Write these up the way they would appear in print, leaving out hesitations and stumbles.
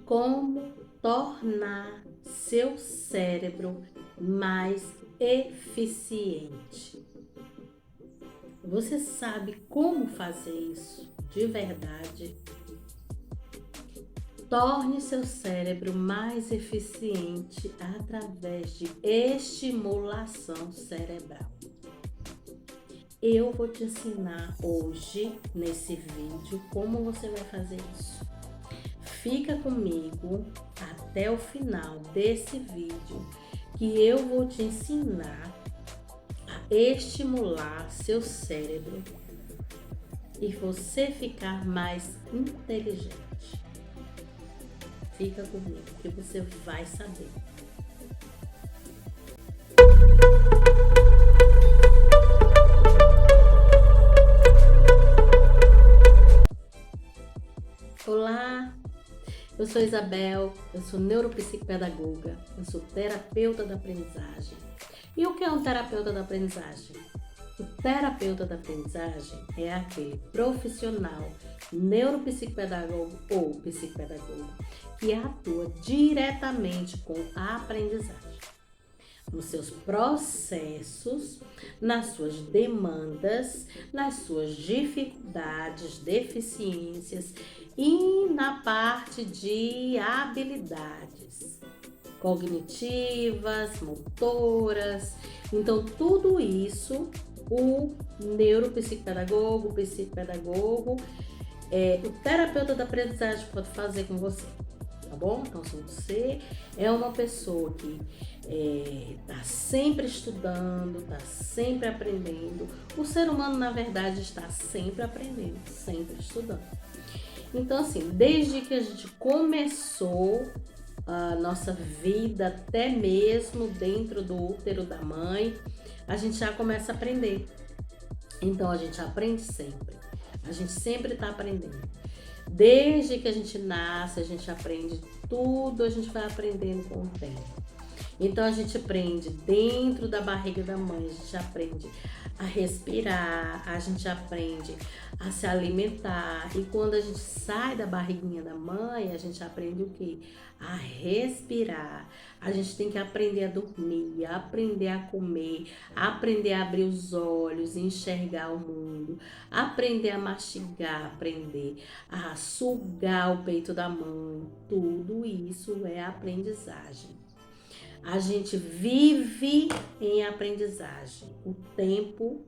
Como tornar seu cérebro mais eficiente. Você sabe como fazer isso de verdade? Torne seu cérebro mais eficiente através de estimulação cerebral. Eu vou te ensinar hoje, nesse vídeo, como você vai fazer isso. Fica comigo até o final desse vídeo, que eu vou te ensinar a estimular seu cérebro e você ficar mais inteligente. Fica comigo que você vai saber. Olá, eu sou Isabel, eu sou neuropsicopedagoga, eu sou terapeuta da aprendizagem. E o que é um terapeuta da aprendizagem? O terapeuta da aprendizagem é aquele profissional neuropsicopedagogo ou psicopedagogo que atua diretamente com a aprendizagem, nos seus processos, nas suas demandas, nas suas dificuldades, deficiências e na parte de habilidades cognitivas, motoras. Então, tudo isso o neuropsicopedagogo, o psicopedagogo, o terapeuta da aprendizagem pode fazer com você, tá bom? Então, se você é uma pessoa que está sempre estudando, está sempre aprendendo, o ser humano, na verdade, está sempre aprendendo, sempre estudando. Então, assim, desde que a gente começou a nossa vida, até mesmo dentro do útero da mãe, a gente já começa a aprender. Então, a gente aprende sempre. A gente sempre está aprendendo. Desde que a gente nasce, a gente aprende tudo, a gente vai aprendendo com o tempo. Então, a gente aprende dentro da barriga da mãe, a gente aprende a respirar, a gente aprende a se alimentar. E quando a gente sai da barriguinha da mãe, a gente aprende o quê? A respirar. A gente tem que aprender a dormir, a aprender a comer, a aprender a abrir os olhos, enxergar o mundo, aprender a mastigar, aprender a sugar o peito da mãe. Tudo isso é aprendizagem. A gente vive em aprendizagem o tempo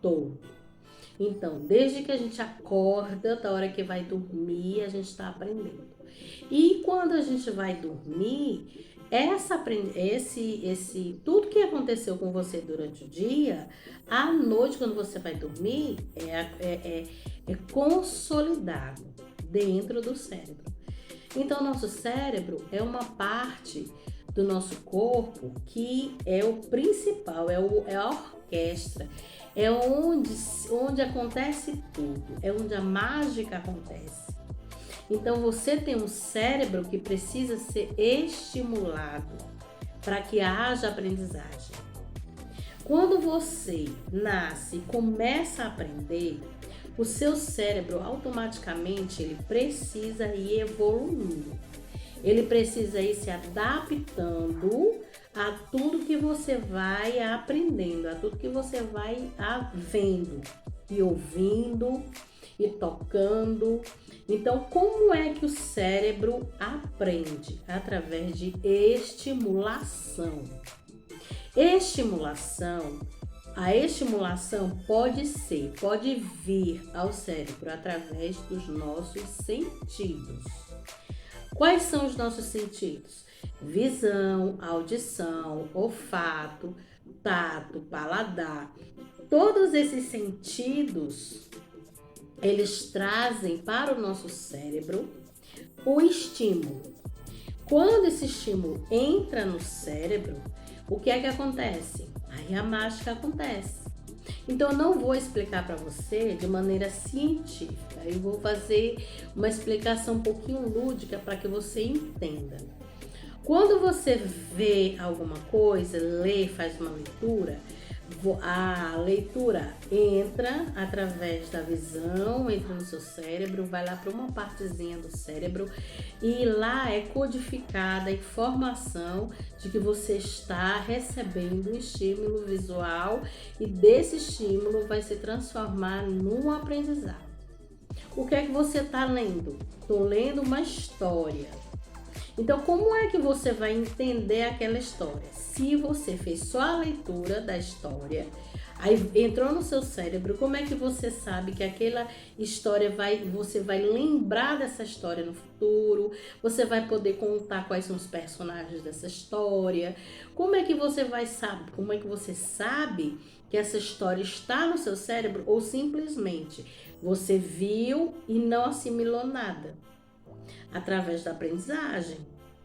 todo. Então, desde que a gente acorda, da hora que vai dormir, a gente está aprendendo. E quando a gente vai dormir, tudo que aconteceu com você durante o dia, à noite, quando você vai dormir, é consolidado dentro do cérebro. Então, nosso cérebro é uma parte do nosso corpo que é o principal, é a orquestra, é onde acontece tudo, é onde a mágica acontece. Então você tem um cérebro que precisa ser estimulado para que haja aprendizagem. Quando você nasce e começa a aprender, o seu cérebro automaticamente ele precisa ir evoluindo. Ele precisa ir se adaptando a tudo que você vai aprendendo, a tudo que você vai vendo e ouvindo e tocando. Então, como é que o cérebro aprende? Através de estimulação. A estimulação pode vir ao cérebro através dos nossos sentidos. Quais são os nossos sentidos? Visão, audição, olfato, tato, paladar. Todos esses sentidos, eles trazem para o nosso cérebro o estímulo. Quando esse estímulo entra no cérebro, o que é que acontece? Aí a mágica acontece. Então, eu não vou explicar para você de maneira científica. Eu vou fazer uma explicação um pouquinho lúdica para que você entenda. Quando você vê alguma coisa, lê, faz uma leitura, A leitura entra através da visão, entra no seu cérebro, vai lá para uma partezinha do cérebro e lá é codificada a informação de que você está recebendo um estímulo visual e desse estímulo vai se transformar num aprendizado. O que é que você está lendo? Estou lendo uma história. Então, como é que você vai entender aquela história? Se você fez só a leitura da história, aí entrou no seu cérebro, como é que você sabe que aquela história você vai lembrar dessa história no futuro? Você vai poder contar quais são os personagens dessa história? Como é que você vai saber? Como é que você sabe que essa história está no seu cérebro ou simplesmente você viu e não assimilou nada? Através da aprendizagem.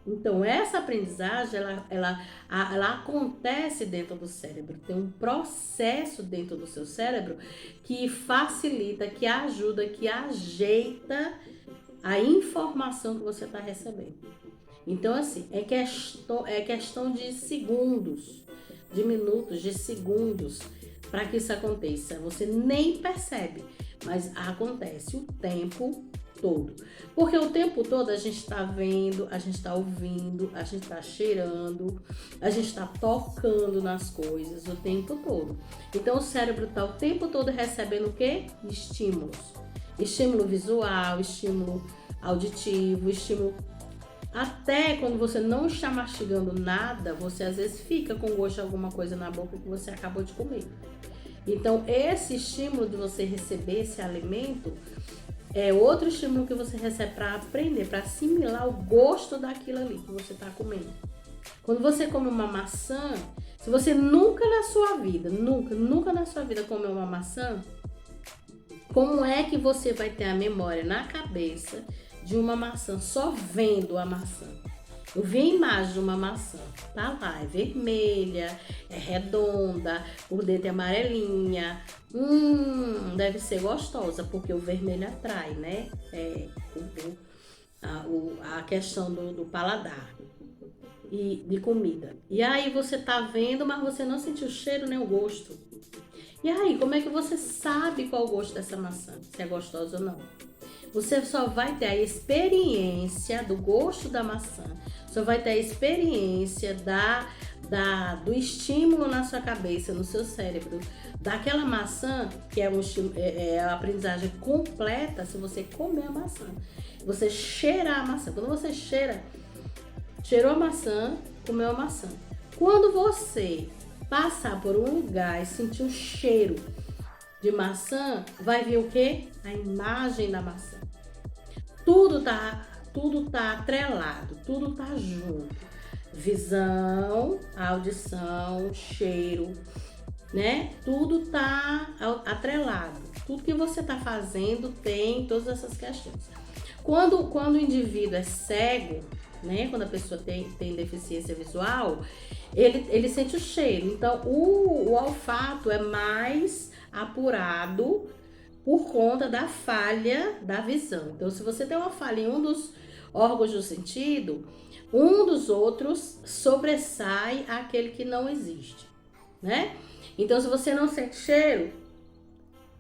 Então, essa aprendizagem, ela acontece dentro do cérebro. Tem um processo dentro do seu cérebro que facilita, que ajuda, que ajeita a informação que você está recebendo. Então, assim, é questão de segundos, de minutos, de segundos, para que isso aconteça. Você nem percebe, mas acontece o tempo todo. Porque o tempo todo a gente está vendo, a gente está ouvindo, a gente está cheirando, a gente está tocando nas coisas o tempo todo. Então o cérebro está o tempo todo recebendo o quê? Estímulos. Estímulo visual, estímulo auditivo, estímulo... Até quando você não está mastigando nada, você às vezes fica com gosto de alguma coisa na boca que você acabou de comer. Então esse estímulo de você receber esse alimento é outro estímulo que você recebe para aprender, para assimilar o gosto daquilo ali que você está comendo. Quando você come uma maçã, se você nunca na sua vida comeu uma maçã, como é que você vai ter a memória na cabeça de uma maçã só vendo a maçã? Eu vi a imagem de uma maçã, tá lá, é vermelha, é redonda, por dentro é amarelinha. Deve ser gostosa, porque o vermelho atrai, né? A questão do paladar e de comida. E aí você tá vendo, mas você não sentiu o cheiro nem o gosto. E aí, como é que você sabe qual o gosto dessa maçã? Se é gostosa ou não? Você só vai ter a experiência do gosto da maçã, só vai ter a experiência do estímulo na sua cabeça, no seu cérebro, daquela maçã, que é a aprendizagem completa se você comer a maçã. Você cheirar a maçã. Quando você cheirou a maçã, comeu a maçã. Quando você passar por um lugar e sentir o cheiro de maçã, vai vir o quê? A imagem da maçã. Tudo tá atrelado, tudo tá junto. Visão, audição, cheiro, né? Tudo tá atrelado. Tudo que você tá fazendo tem todas essas questões. Quando o indivíduo é cego, né? Quando a pessoa tem deficiência visual, ele sente o cheiro. Então, o olfato é mais apurado por conta da falha da visão. Então, se você tem uma falha em um dos órgãos do sentido, um dos outros sobressai aquele que não existe, né? Então, se você não sente cheiro,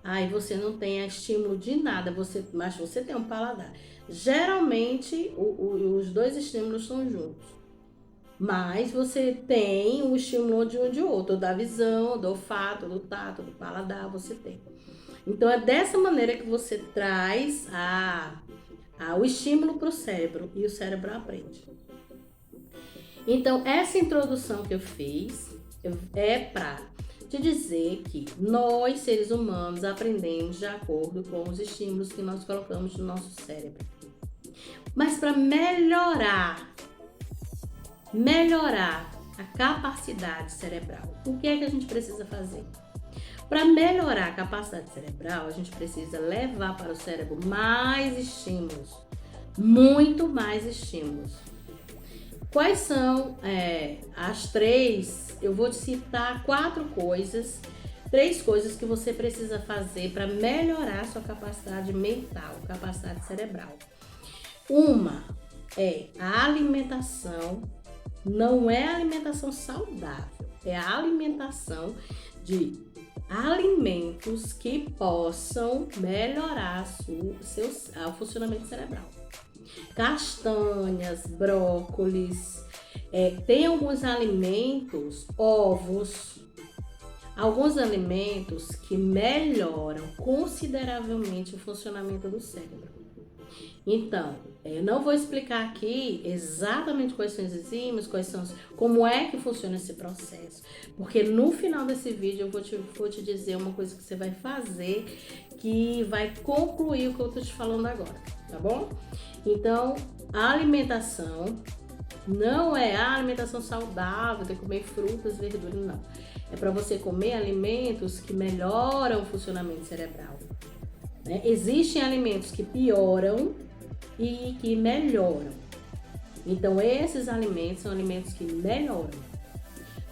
aí você não tem estímulo de nada, mas você tem um paladar. Geralmente, os dois estímulos estão juntos. Mas você tem um estímulo de um de outro, da visão, do olfato, do tato, do paladar, você tem. Então, é dessa maneira que você traz o estímulo para o cérebro e o cérebro aprende. Então, essa introdução que eu fiz é para te dizer que nós, seres humanos, aprendemos de acordo com os estímulos que nós colocamos no nosso cérebro. Mas para melhorar a capacidade cerebral, o que é que a gente precisa fazer? Para melhorar a capacidade cerebral, a gente precisa levar para o cérebro mais estímulos, muito mais estímulos. Quais são as três? Eu vou te citar três coisas que você precisa fazer para melhorar a sua capacidade mental, capacidade cerebral. Uma é a alimentação, não é a alimentação saudável, é a alimentação de alimentos que possam melhorar o funcionamento cerebral. Castanhas, brócolis, tem alguns alimentos, ovos, alguns alimentos que melhoram consideravelmente o funcionamento do cérebro. Então, eu não vou explicar aqui exatamente quais são os enzimas, como é que funciona esse processo, porque no final desse vídeo eu vou te dizer uma coisa que você vai fazer que vai concluir o que eu estou te falando agora, tá bom? Então, a alimentação não é a alimentação saudável, tem que comer frutas, verduras, não. É para você comer alimentos que melhoram o funcionamento cerebral. Né? Existem alimentos que pioram e que melhoram. Então, esses alimentos são alimentos que melhoram.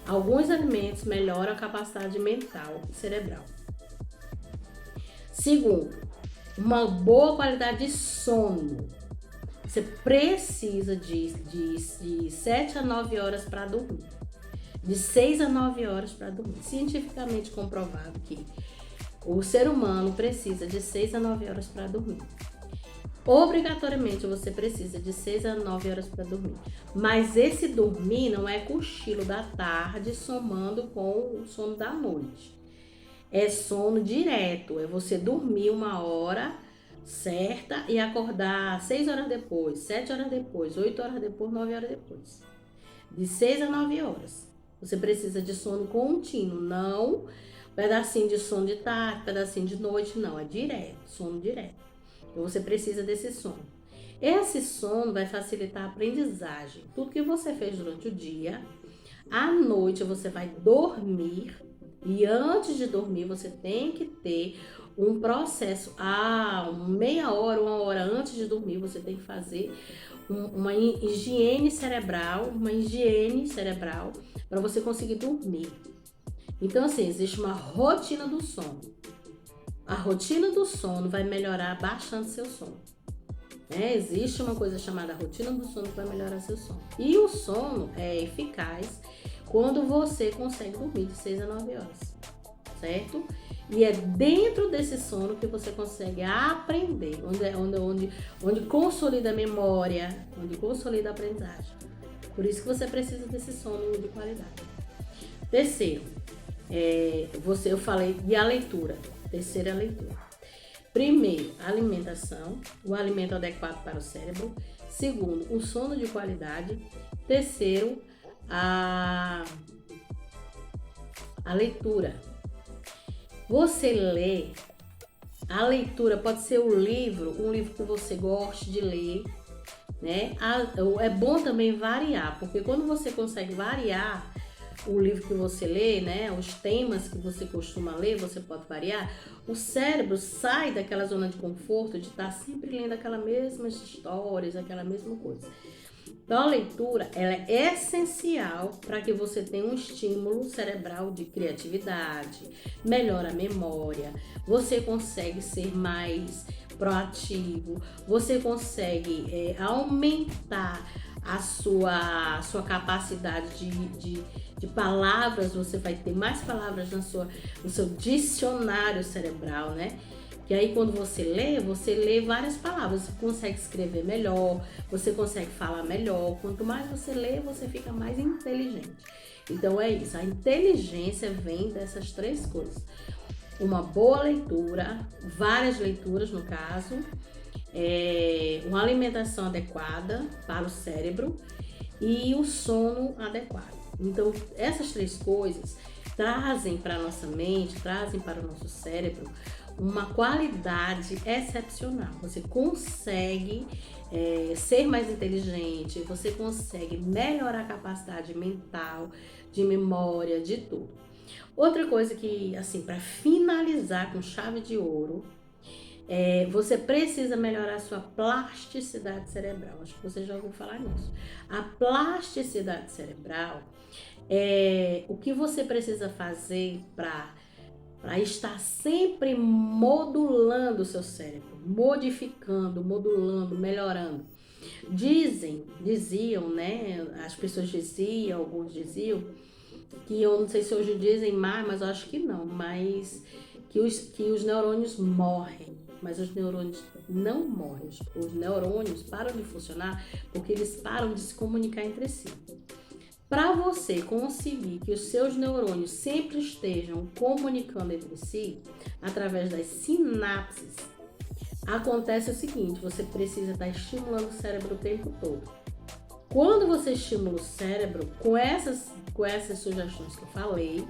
Alguns alimentos melhoram a capacidade mental e cerebral. Segundo, uma boa qualidade de sono. Você precisa de 7 a 9 horas para dormir. De 6 a 9 horas para dormir. Cientificamente comprovado que o ser humano precisa de 6 a 9 horas para dormir. Obrigatoriamente você precisa de 6 a 9 horas para dormir. Mas esse dormir não é cochilo da tarde somando com o sono da noite. É sono direto, é você dormir 1 hora certa e acordar 6 horas depois, 7 horas depois, 8 horas depois, 9 horas depois. De 6 a 9 horas. Você precisa de sono contínuo, não pedacinho de sono de tarde, pedacinho de noite, não. É direto, sono direto. Então você precisa desse sono. Esse sono vai facilitar a aprendizagem. Tudo que você fez durante o dia, à noite você vai dormir. E antes de dormir, você tem que ter um processo. Meia hora, 1 hora antes de dormir, você tem que fazer uma higiene cerebral, para você conseguir dormir. Então, assim, existe uma rotina do sono. A rotina do sono vai melhorar bastante seu sono. Existe uma coisa chamada rotina do sono que vai melhorar seu sono. E o sono é eficaz quando você consegue dormir de 6 a 9 horas, certo? E é dentro desse sono que você consegue aprender, onde consolida a memória, onde consolida a aprendizagem. Por isso que você precisa desse sono de qualidade. Terceiro, eu falei de a leitura. Terceira, a leitura. Primeiro, a alimentação, o alimento adequado para o cérebro. Segundo, o sono de qualidade. Terceiro, a leitura. Você lê, a leitura pode ser um livro que você goste de ler, né? É bom também variar, porque quando você consegue variar o livro que você lê, né? Os temas que você costuma ler, você pode variar. O cérebro sai daquela zona de conforto de estar sempre lendo aquelas mesmas histórias, aquela mesma coisa. Então, a leitura ela é essencial para que você tenha um estímulo cerebral de criatividade, melhora a memória, você consegue ser mais proativo, você consegue aumentar a sua capacidade de palavras, você vai ter mais palavras no seu dicionário cerebral, né? E aí, quando você lê várias palavras, você consegue escrever melhor, você consegue falar melhor. Quanto mais você lê, você fica mais inteligente. Então, é isso. A inteligência vem dessas 3 coisas. Uma boa leitura, várias leituras, no caso. Uma alimentação adequada para o cérebro e o sono adequado. Então, essas 3 coisas trazem para a nossa mente, trazem para o nosso cérebro uma qualidade excepcional. Você consegue ser mais inteligente, você consegue melhorar a capacidade mental, de memória, de tudo. Outra coisa que, assim, para finalizar com chave de ouro, você precisa melhorar a sua plasticidade cerebral. Acho que você já ouviu falar nisso. A plasticidade cerebral é o que você precisa fazer para estar sempre modulando o seu cérebro, modificando, modulando, melhorando. Diziam, né? As pessoas diziam, alguns diziam, que eu não sei se hoje dizem mais, mas eu acho que não, mas que os neurônios morrem. Mas os neurônios não morrem. Os neurônios param de funcionar porque eles param de se comunicar entre si. Para você conseguir que os seus neurônios sempre estejam comunicando entre si, através das sinapses, acontece o seguinte: você precisa estar estimulando o cérebro o tempo todo. Quando você estimula o cérebro com essas sugestões que eu falei,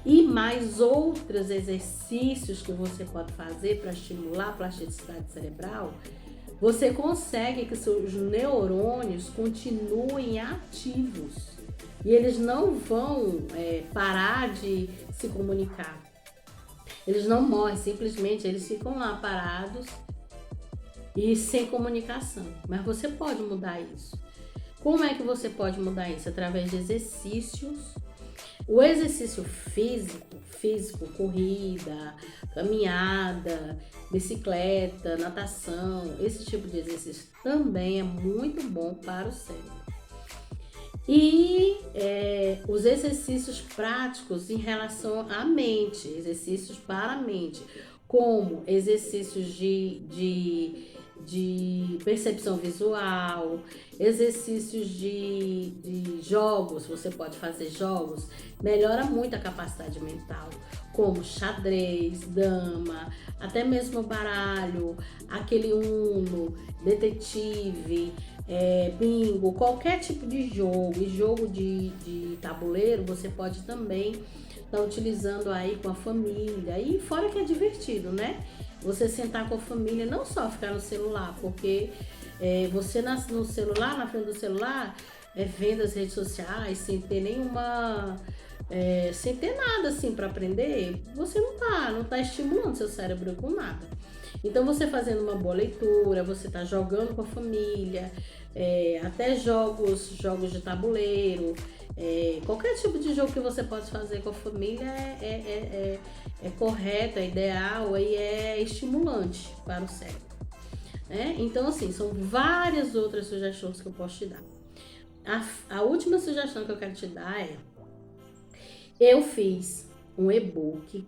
e mais outros exercícios que você pode fazer para estimular a plasticidade cerebral, você consegue que seus neurônios continuem ativos e eles não vão parar de se comunicar. Eles não morrem, simplesmente eles ficam lá parados e sem comunicação. Mas você pode mudar isso. Como é que você pode mudar isso? Através de exercícios. O exercício físico, corrida, caminhada, bicicleta, natação, esse tipo de exercício também é muito bom para o cérebro. E os exercícios práticos em relação à mente, exercícios para a mente, como exercícios de percepção visual, exercícios de jogos, você pode fazer jogos, melhora muito a capacidade mental, como xadrez, dama, até mesmo baralho, aquele Uno, detetive, bingo, qualquer tipo de jogo, e jogo de tabuleiro você pode também estar utilizando aí com a família, e fora que é divertido, né? Você sentar com a família, não só ficar no celular, porque você no celular, na frente do celular, vendo as redes sociais, sem ter nenhuma... sem ter nada assim para aprender, você não tá estimulando seu cérebro com nada. Então você fazendo uma boa leitura, você tá jogando com a família, até jogos de tabuleiro, qualquer tipo de jogo que você pode fazer com a família é correto, é ideal e é estimulante para o cérebro. Então assim, são várias outras sugestões que eu posso te dar. A última sugestão que eu quero te dar eu fiz um e-book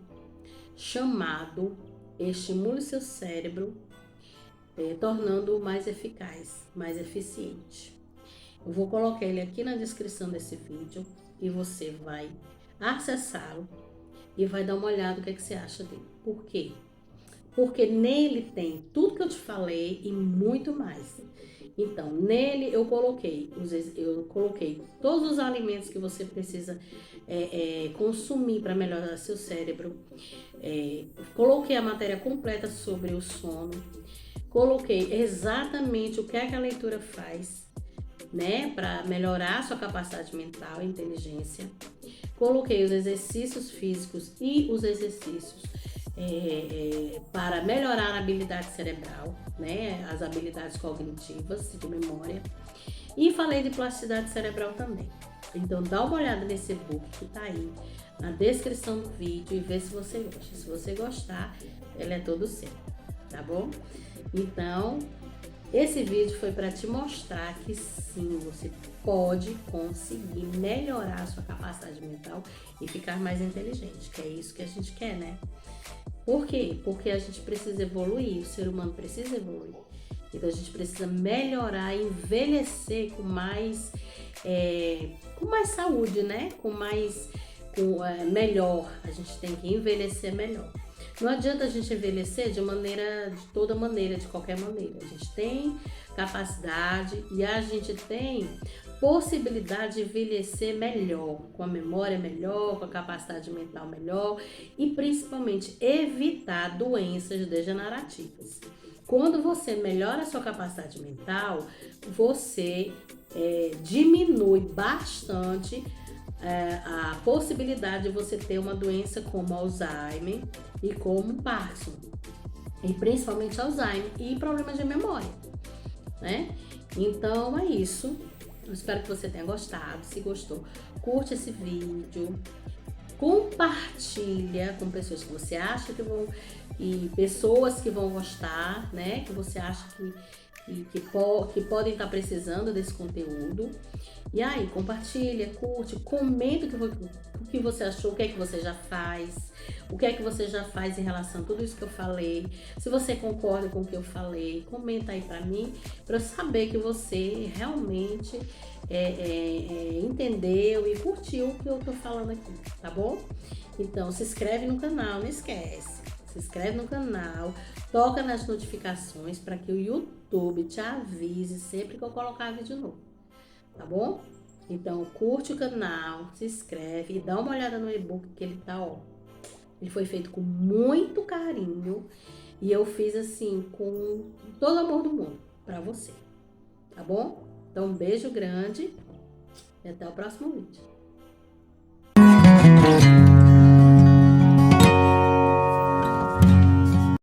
chamado Estimule Seu Cérebro, tornando-o mais eficaz, mais eficiente. Eu vou colocar ele aqui na descrição desse vídeo e você vai acessá-lo e vai dar uma olhada no que você acha dele. Por quê? Porque nele tem tudo que eu te falei e muito mais. Então, nele eu coloquei todos os alimentos que você precisa consumir para melhorar seu cérebro. Coloquei a matéria completa sobre o sono. Coloquei exatamente o que a leitura faz, né, para melhorar sua capacidade mental e inteligência. Coloquei os exercícios físicos e os exercícios para melhorar a habilidade cerebral, né, as habilidades cognitivas de memória, e falei de plasticidade cerebral também. Então dá uma olhada nesse e-book que tá aí na descrição do vídeo e vê se você gosta. Se você gostar, ele é todo seu, tá bom? Então esse vídeo foi para te mostrar que sim, você pode conseguir melhorar a sua capacidade mental e ficar mais inteligente, que é isso que a gente quer, né? Por quê? Porque a gente precisa evoluir, o ser humano precisa evoluir. Então a gente precisa melhorar, envelhecer com mais saúde, né? Melhor. A gente tem que envelhecer melhor. Não adianta a gente envelhecer de toda maneira, de qualquer maneira. A gente tem capacidade e a gente tem possibilidade de envelhecer melhor, com a memória melhor, com a capacidade mental melhor e principalmente evitar doenças degenerativas. Quando você melhora a sua capacidade mental, você diminui bastante a possibilidade de você ter uma doença como Alzheimer e como Parkinson, e principalmente Alzheimer e problemas de memória, né? Então é isso. Eu espero que você tenha gostado. Se gostou, curte esse vídeo, compartilha com pessoas que você acha que vão, e pessoas que vão gostar, né? Que você acha e que podem estar precisando desse conteúdo. E aí, compartilha, curte, comenta o que você achou, o que é que você já faz, o que é que você já faz em relação a tudo isso que eu falei. Se você concorda com o que eu falei, comenta aí pra mim, pra eu saber que você realmente entendeu e curtiu o que eu tô falando aqui, tá bom? Então, se inscreve no canal, não esquece. Se inscreve no canal, toca nas notificações para que o YouTube te avise sempre que eu colocar vídeo novo, tá bom? Então, curte o canal, se inscreve e dá uma olhada no e-book que ele tá, ó. Ele foi feito com muito carinho e eu fiz assim com todo o amor do mundo para você, tá bom? Então, um beijo grande e até o próximo vídeo.